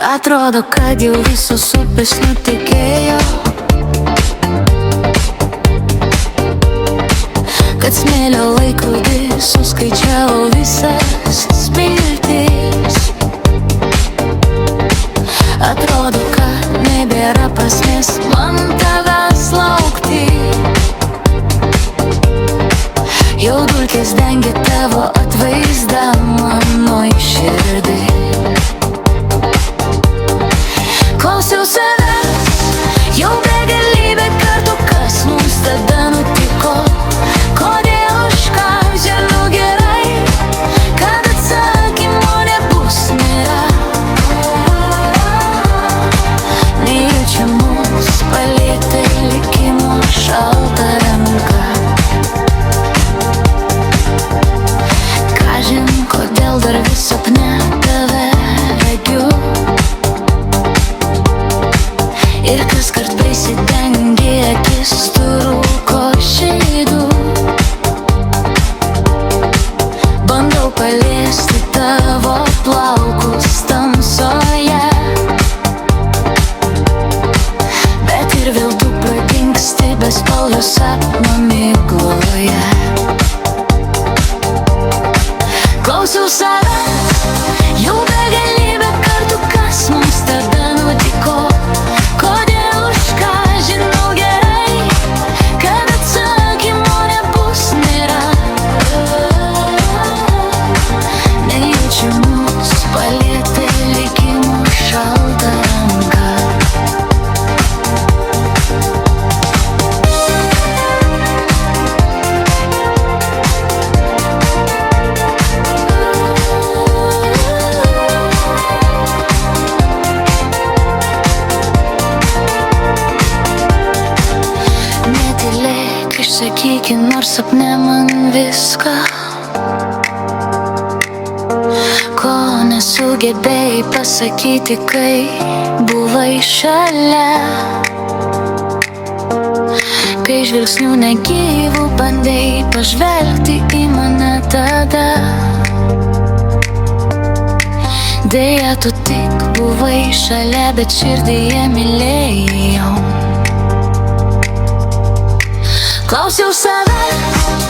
Atrodo, kad jau visos upės nutekėjo, kad smėlio laikrodį suskaičiavo visas smiltis. Atrodo, kad nebėra prasmės man tavęs laukti. Jau dulkės dengia tavo atvaizdą mano širdį. Klausiau savęs jau begalybę kartų, kas mums tada nutiko. Kodėl už ką žinau gerai, kad atsakymo nebus, nėra. Nejučia mus palietė likimo šalta ranka. Kažin, kodėl dar vis sapne tave regiu. Ir kaskart prisidengi akis tų rūko šeidų. Bandau paliesti tavo plaukus tamsoje, bet ir vėl tu pradingsti bespalvio sapno migloje. Klausiau savęs jau begalybę kartų, kas mums tada nutiko. Kodėl už ką žinau gerai, kad atsakymo nebus, nėra. Nejučia mus palietė likimo šalta ranka. Sakyki nors sapne man viską, ko nesugebėjai pasakyti, kai buvai šalia. Kai žvilgsnių negyvų bandei pažvelgti į mane tada. Deja, tu tik buvai šalia, bet širdyje mylėjau. Klausiau savęs